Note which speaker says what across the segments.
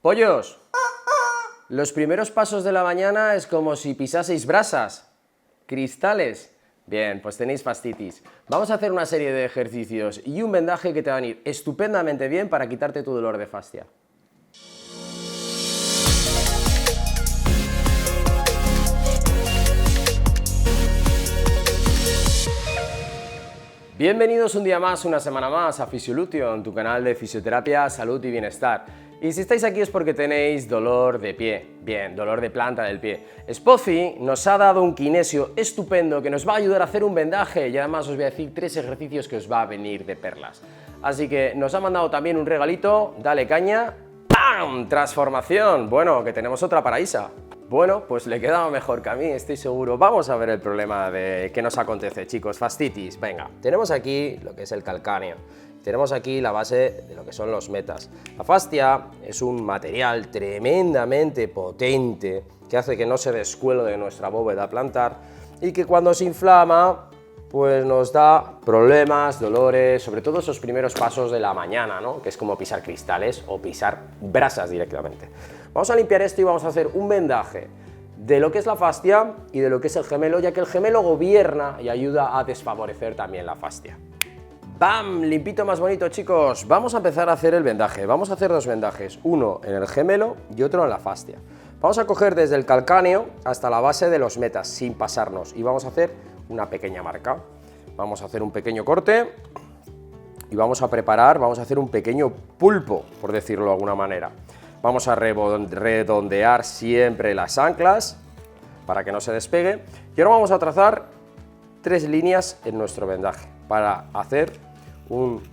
Speaker 1: Pollos, los primeros pasos de la mañana es como si pisaseis brasas, cristales. Bien, pues tenéis fascitis. Vamos a hacer una serie de ejercicios y un vendaje que te van a ir estupendamente bien para quitarte tu dolor de fascia. Bienvenidos un día más, una semana más a Fisiolution, tu canal de fisioterapia, salud y bienestar. Y si estáis aquí es porque tenéis dolor de pie, bien, dolor de planta del pie. Spoffy nos ha dado un kinesio estupendo que nos va a ayudar a hacer un vendaje y además os voy a decir 3 ejercicios que os va a venir de perlas. Así que nos ha mandado también un regalito, dale caña, ¡pam! Transformación, bueno, que tenemos otra para Isa. Bueno, pues le quedaba mejor que a mí, estoy seguro. Vamos a ver el problema de qué nos acontece, chicos. Fascitis, venga. Tenemos aquí lo que es el calcáneo. Tenemos aquí la base de lo que son los metas. La fascia es un material tremendamente potente que hace que no se descuelgue de nuestra bóveda plantar y que cuando se inflama pues nos da problemas, dolores, sobre todo esos primeros pasos de la mañana, ¿no? Que es como pisar cristales o pisar brasas directamente. Vamos a limpiar esto y vamos a hacer un vendaje de lo que es la fascia y de lo que es el gemelo, ya que el gemelo gobierna y ayuda a desfavorecer también la fascia. ¡Bam! Limpito más bonito, chicos. Vamos a empezar a hacer el vendaje. Vamos a hacer 2 vendajes, uno en el gemelo y otro en la fascia. Vamos a coger desde el calcáneo hasta la base de los metas, sin pasarnos, y vamos a hacer una pequeña marca. Vamos a hacer un pequeño corte y vamos a preparar, vamos a hacer un pequeño pulpo, por decirlo de alguna manera. Vamos a redondear siempre las anclas para que no se despegue. Y ahora vamos a trazar 3 líneas en nuestro vendaje para hacer un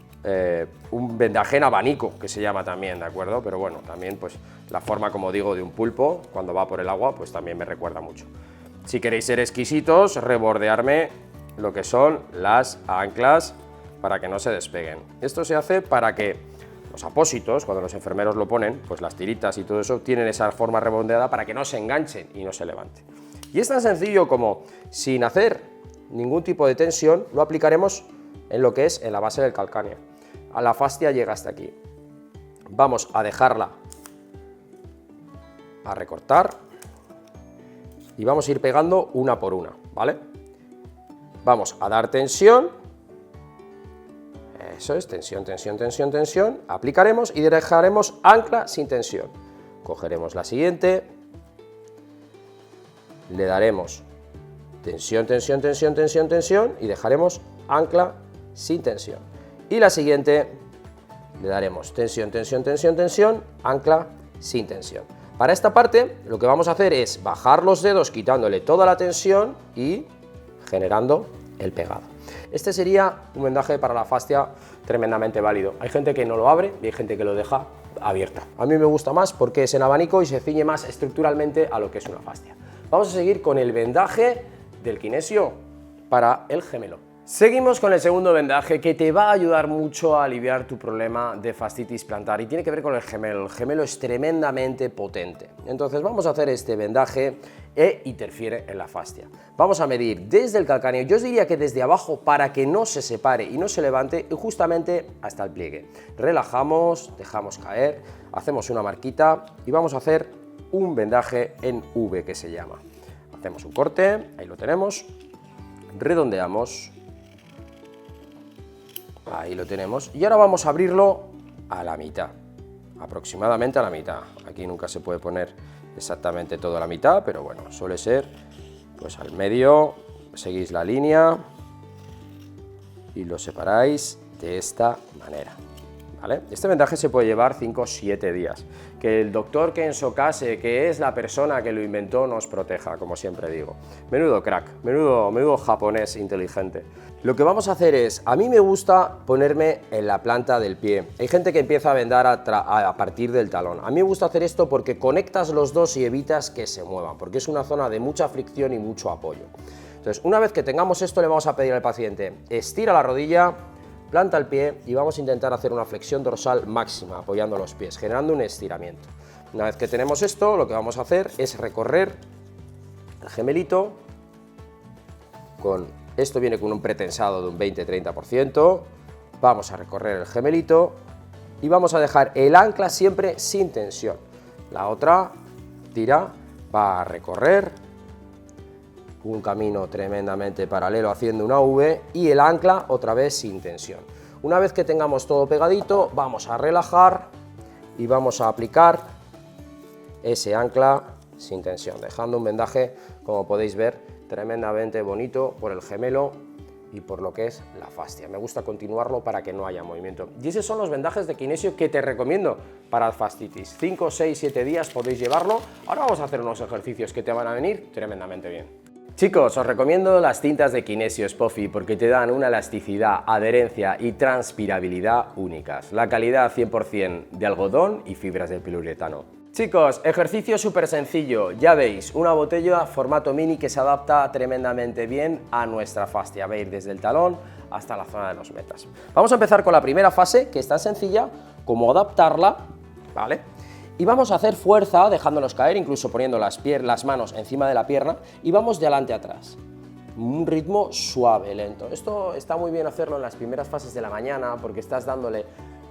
Speaker 1: vendaje en abanico, que se llama también, ¿de acuerdo? Pero bueno, también pues la forma, como digo, de un pulpo, cuando va por el agua, pues también me recuerda mucho. Si queréis ser exquisitos, rebordearme lo que son las anclas para que no se despeguen. Esto se hace para que los apósitos, cuando los enfermeros lo ponen, pues las tiritas y todo eso, tienen esa forma redondeada para que no se enganchen y no se levanten. Y es tan sencillo como, sin hacer ningún tipo de tensión, lo aplicaremos en lo que es en la base del calcáneo. A la fascia llega hasta aquí. Vamos a dejarla a recortar y vamos a ir pegando una por una, ¿vale? Vamos a dar tensión. Eso es, tensión, tensión, tensión, tensión. Aplicaremos y dejaremos ancla sin tensión. Cogeremos la siguiente. Le daremos tensión, tensión, tensión, tensión, tensión y dejaremos ancla sin tensión. Y la siguiente le daremos tensión, tensión, tensión, tensión, ancla sin tensión. Para esta parte lo que vamos a hacer es bajar los dedos quitándole toda la tensión y generando el pegado. Este sería un vendaje para la fascia tremendamente válido. Hay gente que no lo abre y hay gente que lo deja abierta. A mí me gusta más porque es en abanico y se ciñe más estructuralmente a lo que es una fascia. Vamos a seguir con el vendaje del kinesio para el gemelo. Seguimos con el segundo vendaje que te va a ayudar mucho a aliviar tu problema de fascitis plantar y tiene que ver con el gemelo. El gemelo es tremendamente potente. Entonces vamos a hacer este vendaje e interfiere en la fascia. Vamos a medir desde el calcáneo, yo os diría que desde abajo para que no se separe y no se levante y justamente hasta el pliegue. Relajamos, dejamos caer, hacemos una marquita y vamos a hacer un vendaje en V que se llama. Hacemos un corte, ahí lo tenemos, redondeamos. Ahí lo tenemos. Y ahora vamos a abrirlo a la mitad, aproximadamente a la mitad. Aquí nunca se puede poner exactamente toda la mitad, pero bueno, suele ser pues al medio, seguís la línea y lo separáis de esta manera, ¿vale? Este vendaje se puede llevar 5 o 7 días. Que el doctor Kenzo Kase, que es la persona que lo inventó, nos proteja, como siempre digo. Menudo crack, menudo japonés inteligente. Lo que vamos a hacer es, a mí me gusta ponerme en la planta del pie. Hay gente que empieza a vendar a partir del talón. A mí me gusta hacer esto porque conectas los dos y evitas que se muevan, porque es una zona de mucha fricción y mucho apoyo. Entonces, una vez que tengamos esto, le vamos a pedir al paciente, estira la rodilla, planta el pie y vamos a intentar hacer una flexión dorsal máxima, apoyando los pies, generando un estiramiento. Una vez que tenemos esto, lo que vamos a hacer es recorrer el gemelito con... Esto viene con un pretensado de un 20-30%, vamos a recorrer el gemelito y vamos a dejar el ancla siempre sin tensión. la otra tira va a recorrer un camino tremendamente paralelo haciendo una V y el ancla otra vez sin tensión. Una vez que tengamos todo pegadito, vamos a relajar y vamos a aplicar ese ancla sin tensión, dejando un vendaje, como podéis ver, tremendamente bonito por el gemelo y por lo que es la fascia. Me gusta continuarlo para que no haya movimiento. Y esos son los vendajes de kinesio que te recomiendo para fascitis. 5, 6, 7 días podéis llevarlo. Ahora vamos a hacer unos ejercicios que te van a venir tremendamente bien. Chicos, os recomiendo las cintas de Kinesio Spoffy porque te dan una elasticidad, adherencia y transpirabilidad únicas. La calidad 100% de algodón y fibras de poliuretano. Chicos, ejercicio súper sencillo, ya veis, una botella formato mini que se adapta tremendamente bien a nuestra fascia, va a ir desde el talón hasta la zona de los metas. Vamos a empezar con la primera fase, que es tan sencilla como adaptarla, ¿vale? Y vamos a hacer fuerza dejándonos caer, incluso poniendo las manos encima de la pierna y vamos de adelante a atrás. Un ritmo suave, lento. Esto está muy bien hacerlo en las primeras fases de la mañana porque estás dándole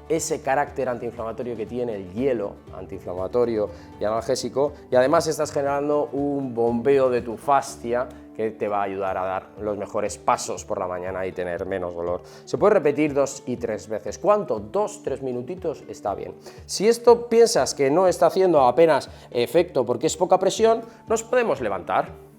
Speaker 1: ese carácter antiinflamatorio que tiene el hielo, antiinflamatorio y analgésico, y además estás generando un bombeo de tu fascia que te va a ayudar a dar los mejores pasos por la mañana y tener menos dolor. Se puede repetir 2 y 3 veces. ¿Cuánto? 2, 3 minutitos está bien. Si esto piensas que no está haciendo apenas efecto porque es poca presión, nos podemos levantar.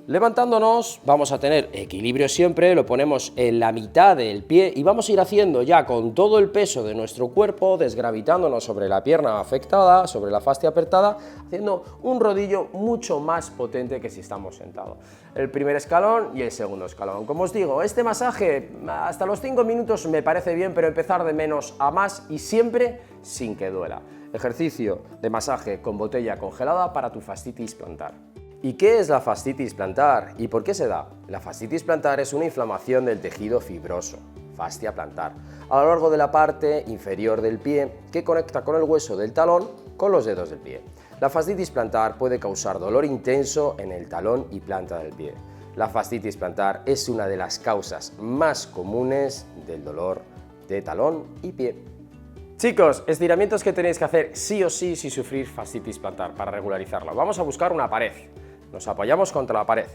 Speaker 1: Levantándonos vamos a tener equilibrio siempre, lo ponemos en la mitad del pie y vamos a ir haciendo ya con todo el peso de nuestro cuerpo, desgravitándonos sobre la pierna afectada, sobre la fascia apretada, haciendo un rodillo mucho más potente que si estamos sentados. El primer escalón y el segundo escalón. Como os digo, este masaje hasta los 5 minutos me parece bien, pero empezar de menos a más y siempre sin que duela. Ejercicio de masaje con botella congelada para tu fascitis plantar. ¿Y qué es la fascitis plantar? ¿Y por qué se da? La fascitis plantar es una inflamación del tejido fibroso, fascia plantar, a lo largo de la parte inferior del pie que conecta con el hueso del talón con los dedos del pie. La fascitis plantar puede causar dolor intenso en el talón y planta del pie. La fascitis plantar es una de las causas más comunes del dolor de talón y pie. Chicos, estiramientos que tenéis que hacer sí o sí si sufrir fascitis plantar para regularizarlo. Vamos a buscar una pared. Nos apoyamos contra la pared.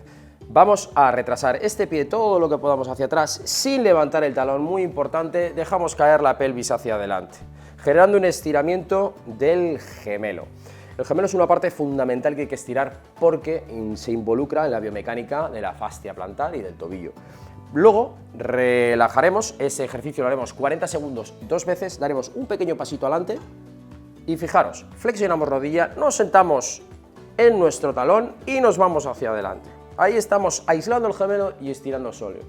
Speaker 1: Vamos a retrasar este pie todo lo que podamos hacia atrás sin levantar el talón, muy importante, dejamos caer la pelvis hacia adelante, generando un estiramiento del gemelo. El gemelo es una parte fundamental que hay que estirar porque se involucra en la biomecánica de la fascia plantar y del tobillo. Luego relajaremos, ese ejercicio lo haremos 40 segundos 2 veces, daremos un pequeño pasito adelante y fijaros, flexionamos rodilla, nos sentamos en nuestro talón y nos vamos hacia adelante. Ahí estamos aislando el gemelo y estirando sólido.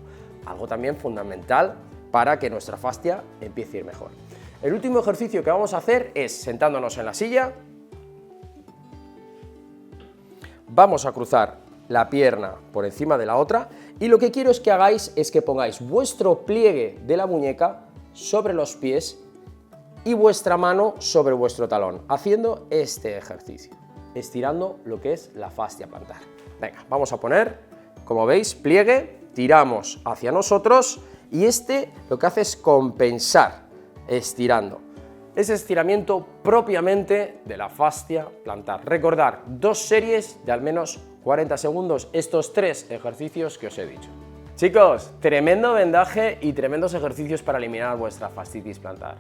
Speaker 1: Algo también fundamental para que nuestra fascia empiece a ir mejor. El último ejercicio que vamos a hacer es sentándonos en la silla. Vamos a cruzar la pierna por encima de la otra y lo que quiero es que hagáis es que pongáis vuestro pliegue de la muñeca sobre los pies y vuestra mano sobre vuestro talón, haciendo este ejercicio, estirando lo que es la fascia plantar. Venga, vamos a poner, como veis, pliegue, tiramos hacia nosotros y este lo que hace es compensar, estirando. Ese estiramiento propiamente de la fascia plantar. Recordar 2 series de al menos 40 segundos, estos 3 ejercicios que os he dicho. Chicos, tremendo vendaje y tremendos ejercicios para eliminar vuestra fascitis plantar.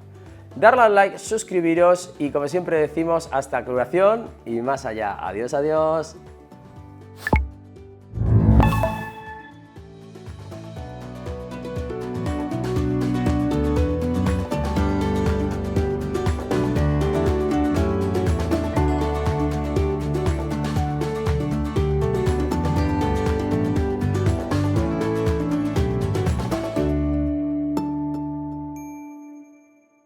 Speaker 1: Darle al like, suscribiros y como siempre decimos, hasta curación y más allá. Adiós, adiós.